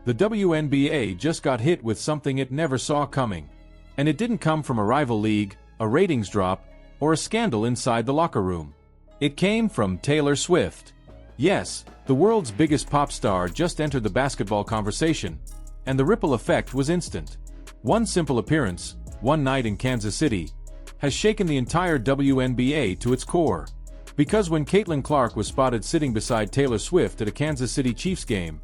The WNBA just got hit with something it never saw coming. And it didn't come from a rival league, a ratings drop, or a scandal inside the locker room. It came from Taylor Swift. Yes, the world's biggest pop star just entered the basketball conversation, and the ripple effect was instant. One simple appearance, one night in Kansas City, has shaken the entire WNBA to its core. Because when Caitlin Clark was spotted sitting beside Taylor Swift at a Kansas City Chiefs game,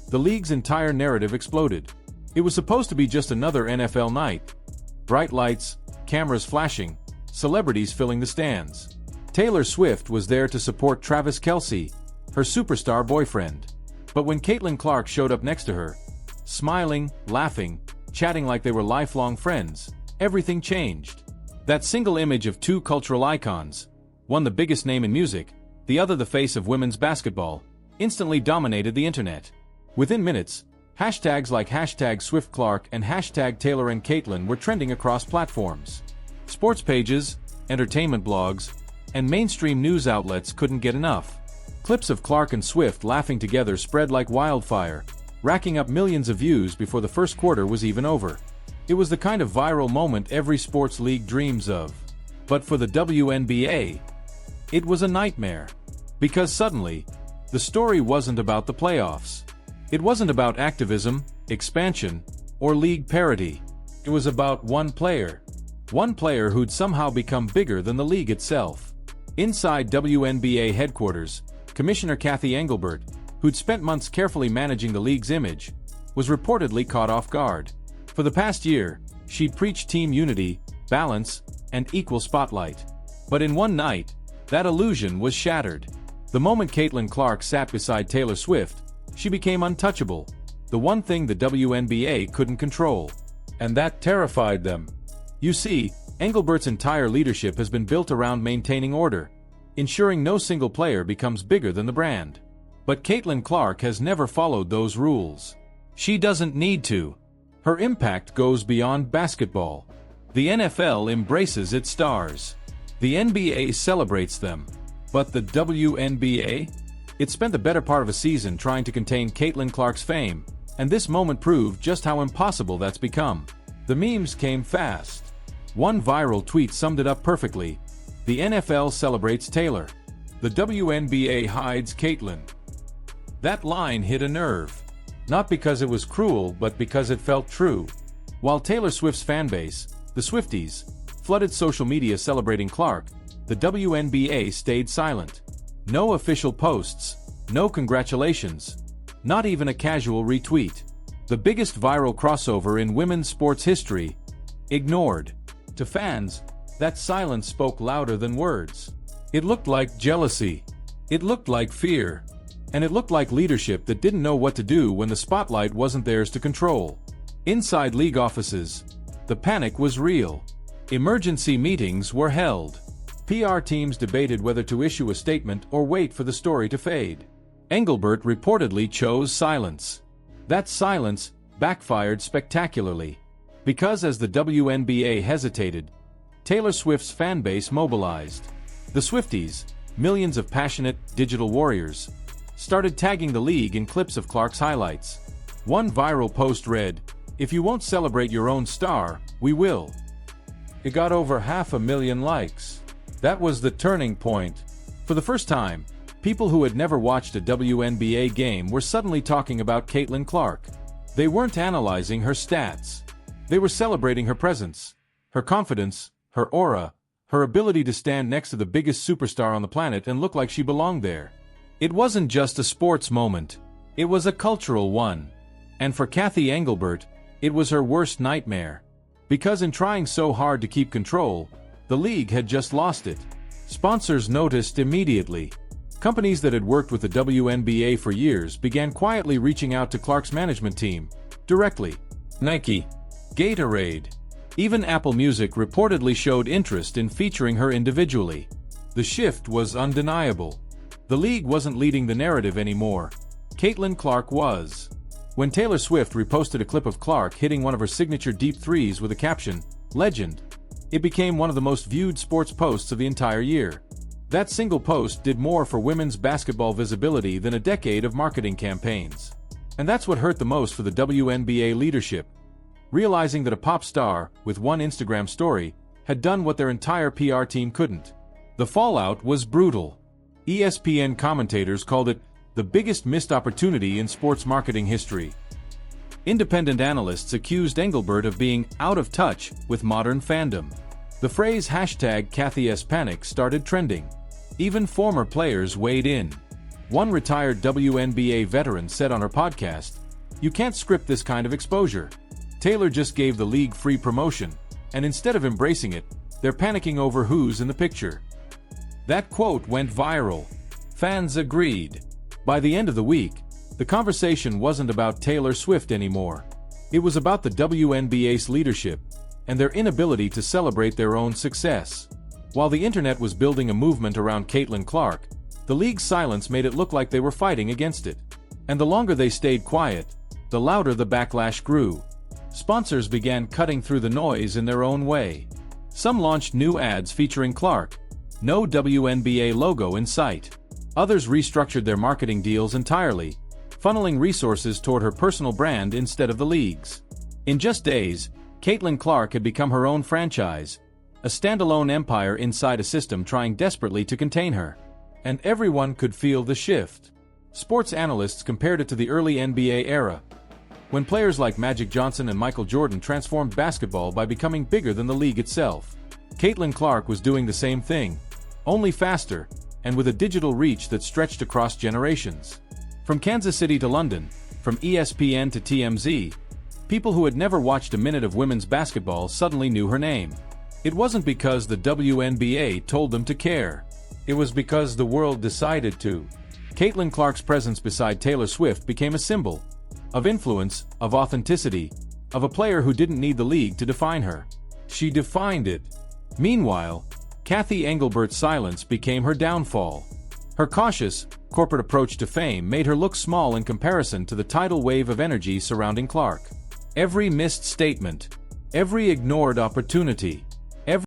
the league's entire narrative exploded. It was supposed to be just another NFL night. Bright lights, cameras flashing, celebrities filling the stands. Taylor Swift was there to support Travis Kelce, her superstar boyfriend. But when Caitlin Clark showed up next to her, smiling, laughing, chatting like they were lifelong friends, everything changed. That single image of two cultural icons, one the biggest name in music, the other the face of women's basketball, instantly dominated the internet. Within minutes, hashtags like #SwiftClark and #Taylor and Caitlin were trending across platforms. Sports pages, entertainment blogs, and mainstream news outlets couldn't get enough. Clips of Clark and Swift laughing together spread like wildfire, racking up millions of views before the first quarter was even over. It was the kind of viral moment every sports league dreams of. But for the WNBA, it was a nightmare. Because suddenly, the story wasn't about the playoffs. It wasn't about activism, expansion, or league parity. It was about one player. One player who'd somehow become bigger than the league itself. Inside WNBA headquarters, Commissioner Cathy Engelbert, who'd spent months carefully managing the league's image, was reportedly caught off guard. For the past year, she'd preached team unity, balance, and equal spotlight. But in one night, that illusion was shattered. The moment Caitlin Clark sat beside Taylor Swift, she became untouchable, the one thing the WNBA couldn't control. And that terrified them. You see, Engelbert's entire leadership has been built around maintaining order, ensuring no single player becomes bigger than the brand. But Caitlin Clark has never followed those rules. She doesn't need to. Her impact goes beyond basketball. The NFL embraces its stars. The NBA celebrates them. But the WNBA? It spent the better part of a season trying to contain Caitlin Clark's fame, and this moment proved just how impossible that's become. The memes came fast. One viral tweet summed it up perfectly. The NFL celebrates Taylor. The WNBA hides Caitlin. That line hit a nerve. Not because it was cruel, but because it felt true. While Taylor Swift's fanbase, the Swifties, flooded social media celebrating Clark, the WNBA stayed silent. No official posts, no congratulations, not even a casual retweet. The biggest viral crossover in women's sports history, ignored. To fans, that silence spoke louder than words. It looked like jealousy. It looked like fear. And it looked like leadership that didn't know what to do when the spotlight wasn't theirs to control. Inside league offices, the panic was real. Emergency meetings were held. PR teams debated whether to issue a statement or wait for the story to fade. Engelbert reportedly chose silence. That silence backfired spectacularly. Because as the WNBA hesitated, Taylor Swift's fanbase mobilized. The Swifties, millions of passionate, digital warriors, started tagging the league in clips of Clark's highlights. One viral post read, "If you won't celebrate your own star, we will." It got over 500,000 likes. That was the turning point. For the first time, people who had never watched a WNBA game were suddenly talking about Caitlin Clark. They weren't analyzing her stats. They were celebrating her presence, her confidence, her aura, her ability to stand next to the biggest superstar on the planet and look like she belonged there. It wasn't just a sports moment. It was a cultural one. And for Cathy Engelbert, it was her worst nightmare. Because in trying so hard to keep control, the league had just lost it. Sponsors noticed immediately. Companies that had worked with the WNBA for years began quietly reaching out to Clark's management team, directly. Nike, Gatorade, even Apple Music reportedly showed interest in featuring her individually. The shift was undeniable. The league wasn't leading the narrative anymore. Caitlin Clark was. When Taylor Swift reposted a clip of Clark hitting one of her signature deep threes with a caption, "Legend," it became one of the most viewed sports posts of the entire year. That single post did more for women's basketball visibility than a decade of marketing campaigns. And that's what hurt the most for the WNBA leadership, realizing that a pop star, with one Instagram story, had done what their entire PR team couldn't. The fallout was brutal. ESPN commentators called it the biggest missed opportunity in sports marketing history. Independent analysts accused Engelbert of being out of touch with modern fandom. The phrase #CathySPanic started trending. Even former players weighed in. One retired WNBA veteran said on her podcast, "You can't script this kind of exposure. Taylor just gave the league free promotion, and instead of embracing it, they're panicking over who's in the picture." That quote went viral. Fans agreed. By the end of the week, the conversation wasn't about Taylor Swift anymore. It was about the WNBA's leadership and their inability to celebrate their own success. While the internet was building a movement around Caitlin Clark, the league's silence made it look like they were fighting against it. And the longer they stayed quiet, the louder the backlash grew. Sponsors began cutting through the noise in their own way. Some launched new ads featuring Clark, no WNBA logo in sight. Others restructured their marketing deals entirely, funneling resources toward her personal brand instead of the league's. In just days, Caitlin Clark had become her own franchise, a standalone empire inside a system trying desperately to contain her. And everyone could feel the shift. Sports analysts compared it to the early NBA era, when players like Magic Johnson and Michael Jordan transformed basketball by becoming bigger than the league itself. Caitlin Clark was doing the same thing, only faster, and with a digital reach that stretched across generations. From Kansas City to London, from ESPN to TMZ, people who had never watched a minute of women's basketball suddenly knew her name. It wasn't because the WNBA told them to care. It was because the world decided to. Caitlin Clark's presence beside Taylor Swift became a symbol of influence, of authenticity, of a player who didn't need the league to define her. She defined it. Meanwhile, Cathy Engelbert's silence became her downfall. Her cautious, corporate approach to fame made her look small in comparison to the tidal wave of energy surrounding Clark. Every missed statement, every ignored opportunity,